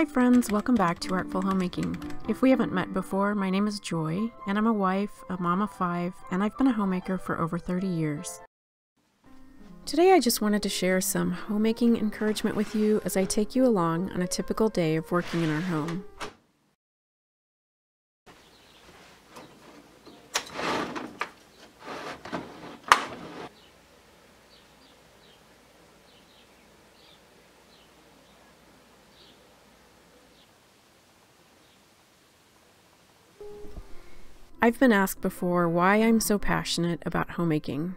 Hi friends, welcome back to Artful Homemaking. If we haven't met before, my name is Joy, and I'm a wife, a mom of 5, and I've been a homemaker for over 30 years. Today I just wanted to share some homemaking encouragement with you as I take you along on a typical day of working in our home. I've been asked before why I'm so passionate about homemaking,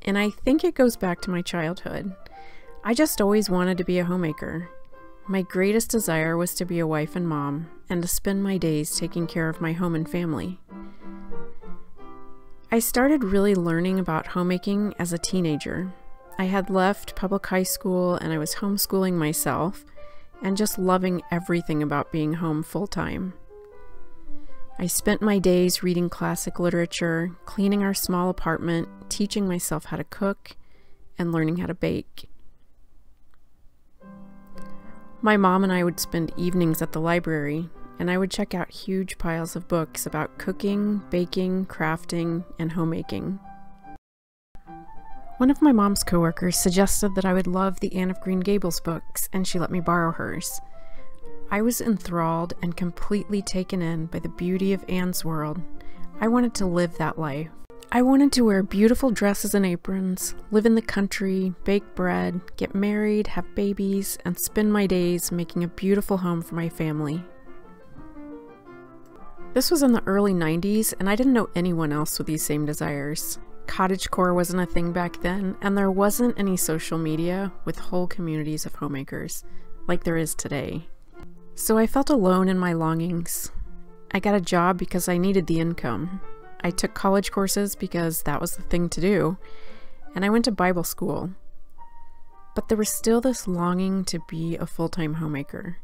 and I think it goes back to my childhood. I just always wanted to be a homemaker. My greatest desire was to be a wife and mom, and to spend my days taking care of my home and family. I started really learning about homemaking as a teenager. I had left public high school and I was homeschooling myself, and just loving everything about being home full-time. I spent my days reading classic literature, cleaning our small apartment, teaching myself how to cook, and learning how to bake. My mom and I would spend evenings at the library, and I would check out huge piles of books about cooking, baking, crafting, and homemaking. One of my mom's coworkers suggested that I would love the Anne of Green Gables books, and she let me borrow hers. I was enthralled and completely taken in by the beauty of Anne's world. I wanted to live that life. I wanted to wear beautiful dresses and aprons, live in the country, bake bread, get married, have babies, and spend my days making a beautiful home for my family. This was in the early 90s, and I didn't know anyone else with these same desires. Cottagecore wasn't a thing back then, and there wasn't any social media with whole communities of homemakers like there is today. So I felt alone in my longings. I got a job because I needed the income. I took college courses because that was the thing to do, and I went to Bible school. But there was still this longing to be a full-time homemaker.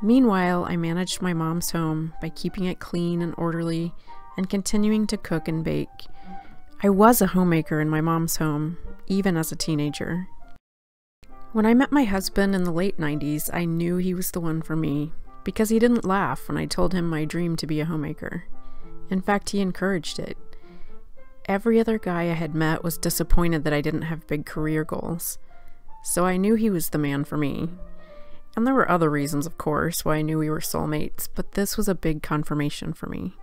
Meanwhile, I managed my mom's home by keeping it clean and orderly and continuing to cook and bake. I was a homemaker in my mom's home, even as a teenager. When I met my husband in the late 90s, I knew he was the one for me, because he didn't laugh when I told him my dream to be a homemaker. In fact, he encouraged it. Every other guy I had met was disappointed that I didn't have big career goals, so I knew he was the man for me. And there were other reasons, of course, why I knew we were soulmates, but this was a big confirmation for me.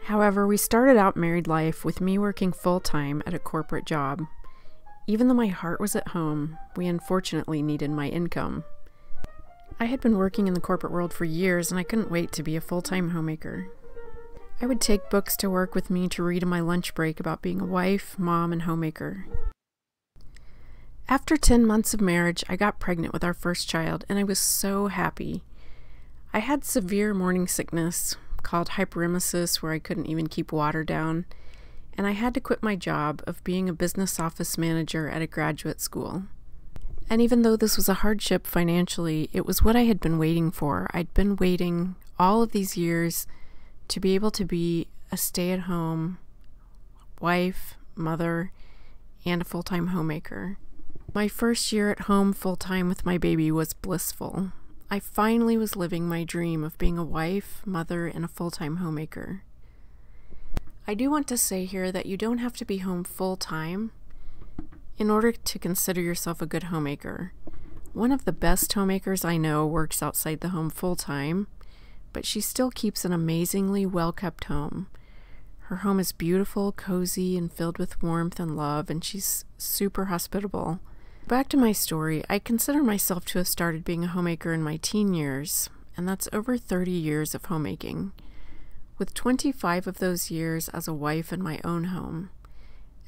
However, we started out married life with me working full-time at a corporate job. Even though my heart was at home, we unfortunately needed my income. I had been working in the corporate world for years, and I couldn't wait to be a full-time homemaker. I would take books to work with me to read in my lunch break about being a wife, mom, and homemaker. After 10 months of marriage, I got pregnant with our first child, and I was so happy. I had severe morning sickness called hyperemesis, where I couldn't even keep water down, and I had to quit my job of being a business office manager at a graduate school. And even though this was a hardship financially, it was what I had been waiting for. I'd been waiting all of these years to be able to be a stay-at-home wife, mother, and a full-time homemaker. My first year at home full-time with my baby was blissful. I finally was living my dream of being a wife, mother, and a full-time homemaker. I do want to say here that you don't have to be home full-time in order to consider yourself a good homemaker. One of the best homemakers I know works outside the home full-time, but she still keeps an amazingly well-kept home. Her home is beautiful, cozy, and filled with warmth and love, and she's super hospitable. Back to my story, I consider myself to have started being a homemaker in my teen years, and that's over 30 years of homemaking, with 25 of those years as a wife in my own home.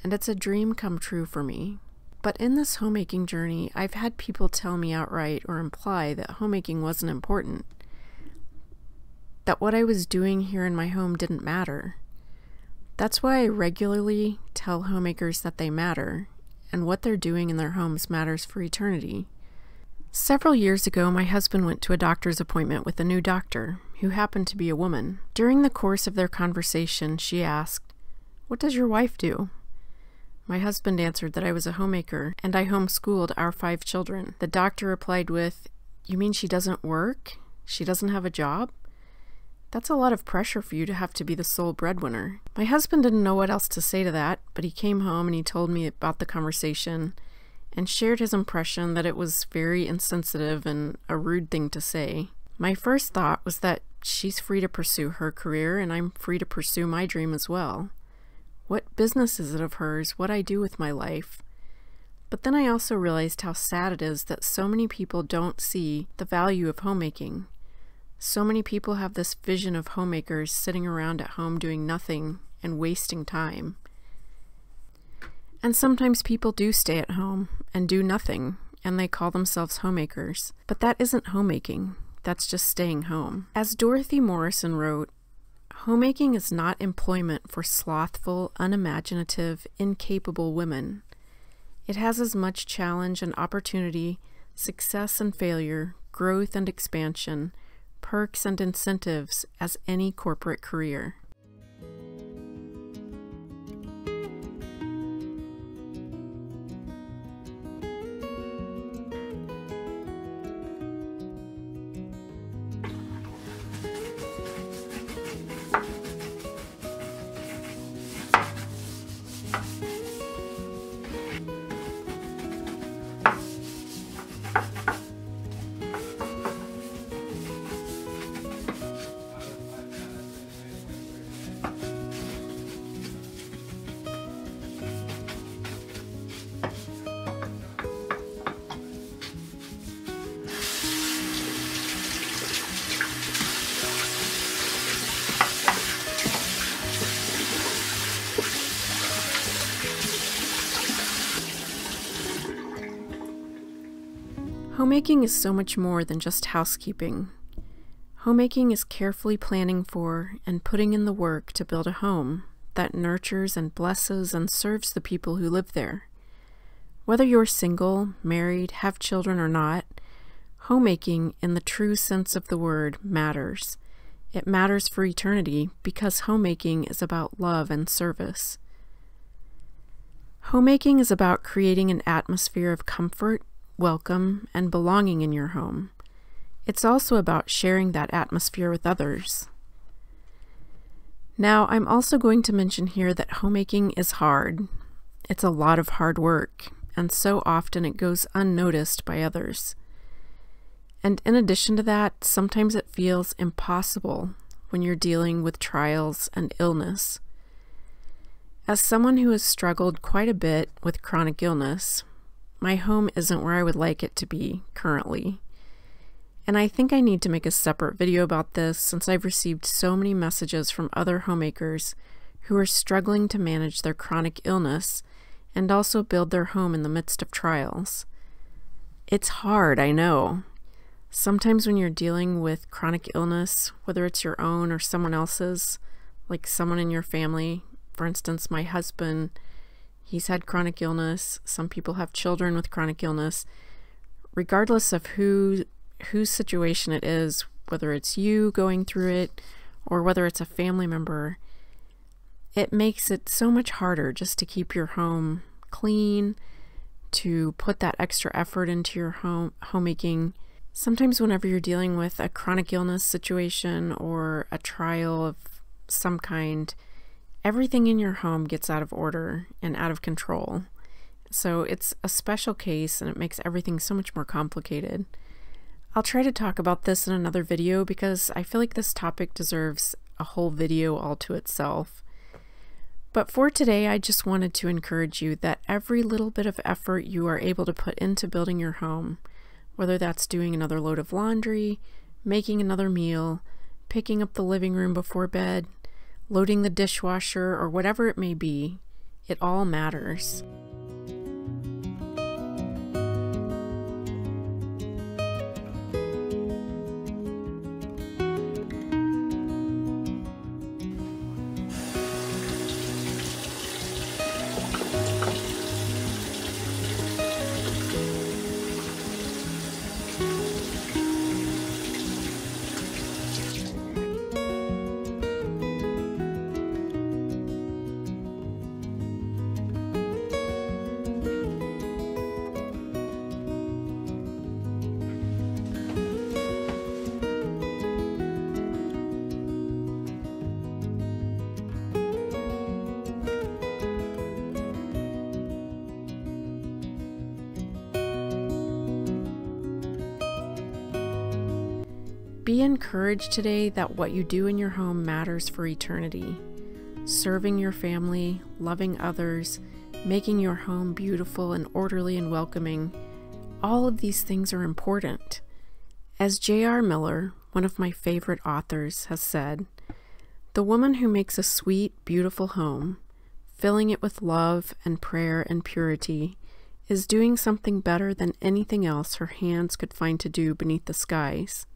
And it's a dream come true for me. But in this homemaking journey, I've had people tell me outright or imply that homemaking wasn't important, that what I was doing here in my home didn't matter. That's why I regularly tell homemakers that they matter, and what they're doing in their homes matters for eternity. Several years ago, my husband went to a doctor's appointment with a new doctor, who happened to be a woman. During the course of their conversation, she asked, "What does your wife do?" My husband answered that I was a homemaker, and I homeschooled our 5 children. The doctor replied with, You mean she doesn't work? She doesn't have a job? That's a lot of pressure for you to have to be the sole breadwinner. My husband didn't know what else to say to that, but he came home and he told me about the conversation and shared his impression that it was very insensitive and a rude thing to say. My first thought was that she's free to pursue her career and I'm free to pursue my dream as well. What business is it of hers what I do with my life? But then I also realized how sad it is that so many people don't see the value of homemaking. So many people have this vision of homemakers sitting around at home doing nothing and wasting time. And sometimes people do stay at home and do nothing, and they call themselves homemakers. But that isn't homemaking. That's just staying home. As Dorothy Morrison wrote, homemaking is not employment for slothful, unimaginative, incapable women. It has as much challenge and opportunity, success and failure, growth and expansion, perks and incentives as any corporate career. Homemaking is so much more than just housekeeping. Homemaking is carefully planning for and putting in the work to build a home that nurtures and blesses and serves the people who live there. Whether you're single, married, have children or not, homemaking in the true sense of the word matters. It matters for eternity because homemaking is about love and service. Homemaking is about creating an atmosphere of comfort, welcome, and belonging in your home. It's also about sharing that atmosphere with others. Now, I'm also going to mention here that homemaking is hard. It's a lot of hard work, and so often it goes unnoticed by others. And in addition to that, sometimes it feels impossible when you're dealing with trials and illness. As someone who has struggled quite a bit with chronic illness, my home isn't where I would like it to be currently. And I think I need to make a separate video about this since I've received so many messages from other homemakers who are struggling to manage their chronic illness and also build their home in the midst of trials. It's hard, I know. Sometimes when you're dealing with chronic illness, whether it's your own or someone else's, like someone in your family, for instance, my husband, he's had chronic illness. Some people have children with chronic illness. Regardless of whose situation it is, whether it's you going through it or whether it's a family member, it makes it so much harder just to keep your home clean, to put that extra effort into your homemaking. Sometimes whenever you're dealing with a chronic illness situation or a trial of some kind, everything in your home gets out of order and out of control. So it's a special case and it makes everything so much more complicated. I'll try to talk about this in another video because I feel like this topic deserves a whole video all to itself. But for today, I just wanted to encourage you that every little bit of effort you are able to put into building your home, whether that's doing another load of laundry, making another meal, picking up the living room before bed, loading the dishwasher, or whatever it may be, it all matters. Be encouraged today that what you do in your home matters for eternity. Serving your family, loving others, making your home beautiful and orderly and welcoming, all of these things are important. As J.R. Miller, one of my favorite authors, has said, "The woman who makes a sweet, beautiful home, filling it with love and prayer and purity, is doing something better than anything else her hands could find to do beneath the skies."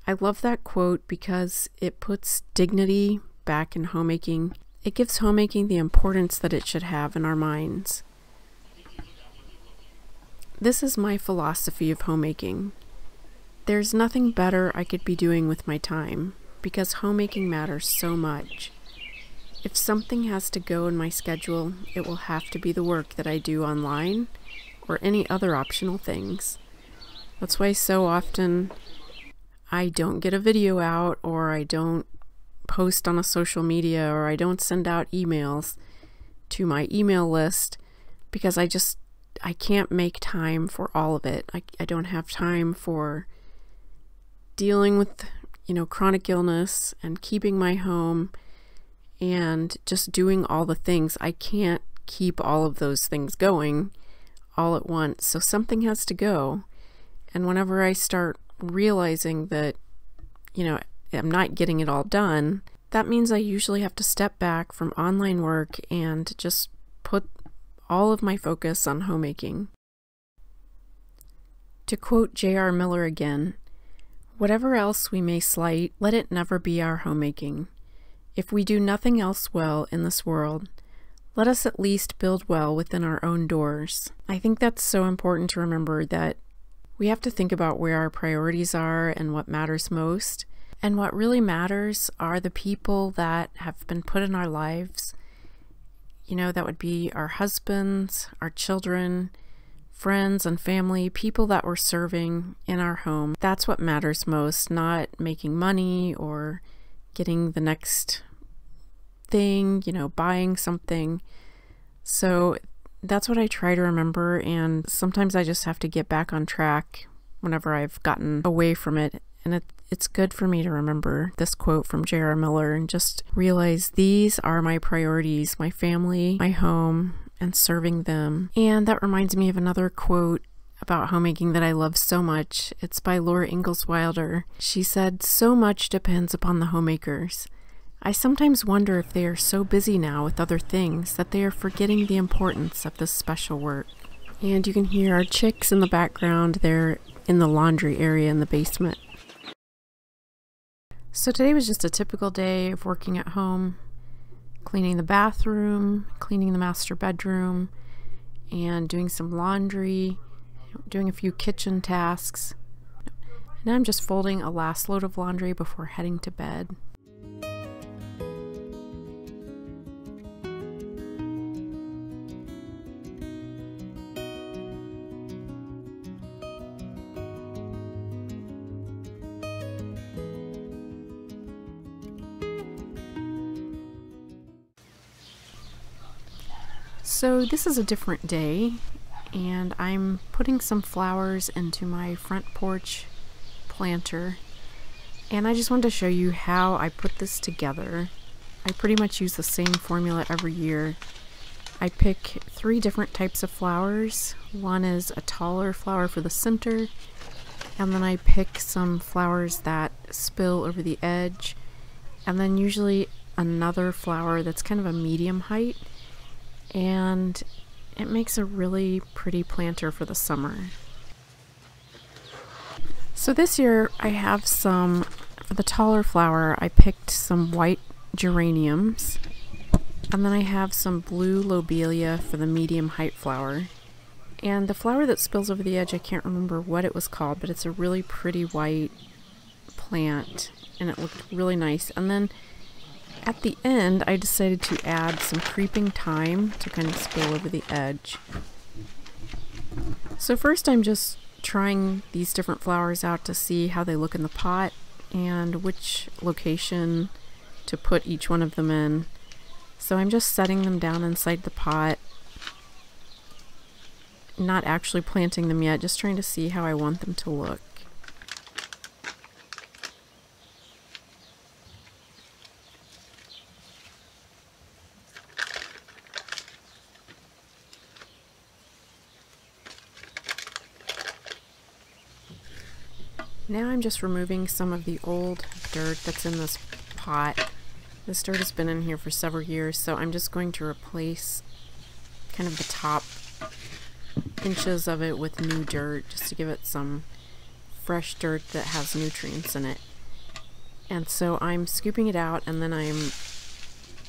I love that quote because it puts dignity back in homemaking. It gives homemaking the importance that it should have in our minds. This is my philosophy of homemaking. There's nothing better I could be doing with my time, because homemaking matters so much. If something has to go in my schedule, it will have to be the work that I do online or any other optional things. That's why so often I don't get a video out, or I don't post on a social media, or I don't send out emails to my email list, because I can't make time for all of it. I don't have time for dealing with, chronic illness and keeping my home and just doing all the things. I can't keep all of those things going all at once. So something has to go. And whenever I start realizing that, I'm not getting it all done, that means I usually have to step back from online work and just put all of my focus on homemaking. To quote J.R. Miller again, "Whatever else we may slight, let it never be our homemaking. If we do nothing else well in this world, let us at least build well within our own doors." I think that's so important to remember, that we have to think about where our priorities are and what matters most. And what really matters are the people that have been put in our lives. That would be our husbands, our children, friends and family, people that we're serving in our home. That's what matters most, not making money or getting the next thing, buying something. So that's what I try to remember, and sometimes I just have to get back on track whenever I've gotten away from it. And it's good for me to remember this quote from J.R. Miller and just realize these are my priorities: my family, my home, and serving them. And that reminds me of another quote about homemaking that I love so much. It's by Laura Ingalls Wilder. She said, "So much depends upon the homemakers. I sometimes wonder if they are so busy now with other things that they are forgetting the importance of this special work." And you can hear our chicks in the background. They're in the laundry area in the basement. So today was just a typical day of working at home, cleaning the bathroom, cleaning the master bedroom, and doing some laundry, doing a few kitchen tasks. Now I'm just folding a last load of laundry before heading to bed. So this is a different day, and I'm putting some flowers into my front porch planter, and I just wanted to show you how I put this together. I pretty much use the same formula every year. I pick 3 different types of flowers. One is a taller flower for the center, and then I pick some flowers that spill over the edge, and then usually another flower that's kind of a medium height. And it makes a really pretty planter for the summer. So this year I have some, for the taller flower, I picked some white geraniums, and then I have some blue lobelia for the medium height flower. And the flower that spills over the edge, I can't remember what it was called, but it's a really pretty white plant, and it looked really nice. And then at the end, I decided to add some creeping thyme to kind of spill over the edge. So first I'm just trying these different flowers out to see how they look in the pot and which location to put each one of them in. So I'm just setting them down inside the pot, not actually planting them yet, just trying to see how I want them to look. Now I'm just removing some of the old dirt that's in this pot. This dirt has been in here for several years, so I'm just going to replace kind of the top inches of it with new dirt just to give it some fresh dirt that has nutrients in it. And so I'm scooping it out, and then I'm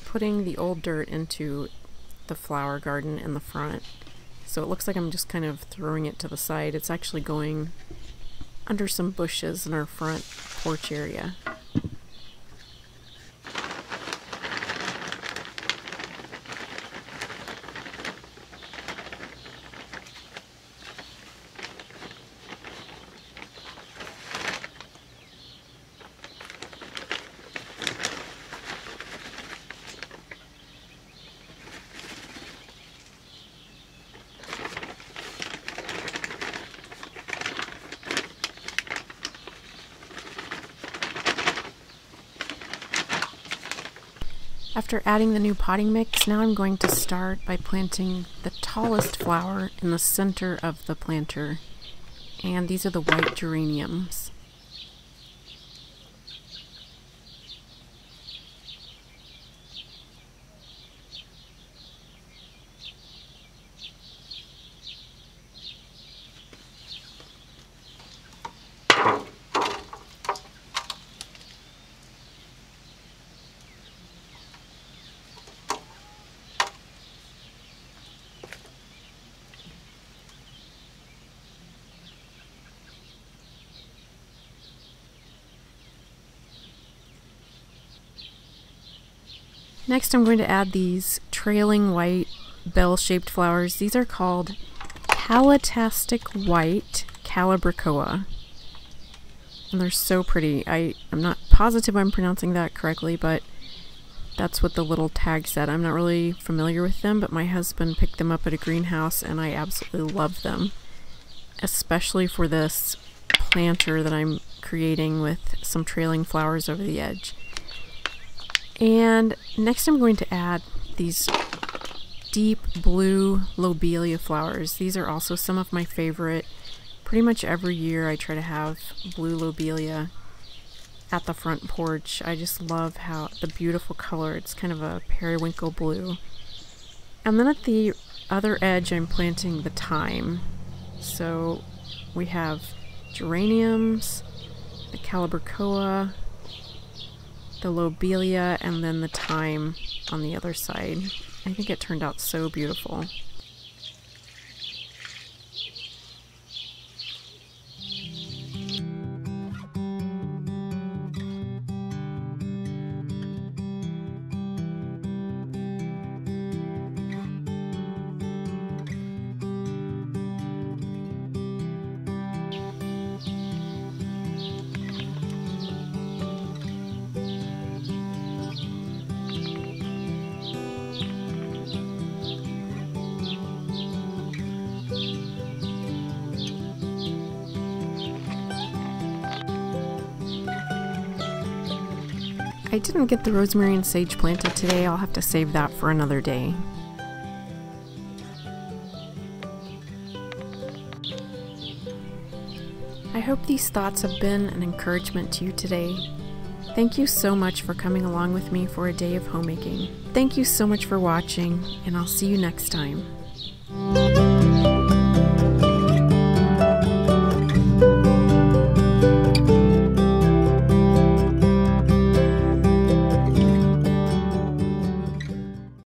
putting the old dirt into the flower garden in the front. So it looks like I'm just kind of throwing it to the side. It's actually going under some bushes in our front porch area. After adding the new potting mix, now I'm going to start by planting the tallest flower in the center of the planter. And these are the white geraniums. Next, I'm going to add these trailing white bell-shaped flowers. These are called Calatastic White Calabricoa. And they're so pretty. I'm not positive I'm pronouncing that correctly, but that's what the little tag said. I'm not really familiar with them, but my husband picked them up at a greenhouse, and I absolutely love them. Especially for this planter that I'm creating with some trailing flowers over the edge. And next I'm going to add these deep blue lobelia flowers. These are also some of my favorite. Pretty much every year I try to have blue lobelia at the front porch. I just love how the beautiful color. It's kind of a periwinkle blue. And then at the other edge I'm planting the thyme. So we have geraniums, the calabricoa, the lobelia, and then the thyme on the other side. I think it turned out so beautiful. I didn't get the rosemary and sage planted today. I'll have to save that for another day. I hope these thoughts have been an encouragement to you today. Thank you so much for coming along with me for a day of homemaking. Thank you so much for watching, and I'll see you next time.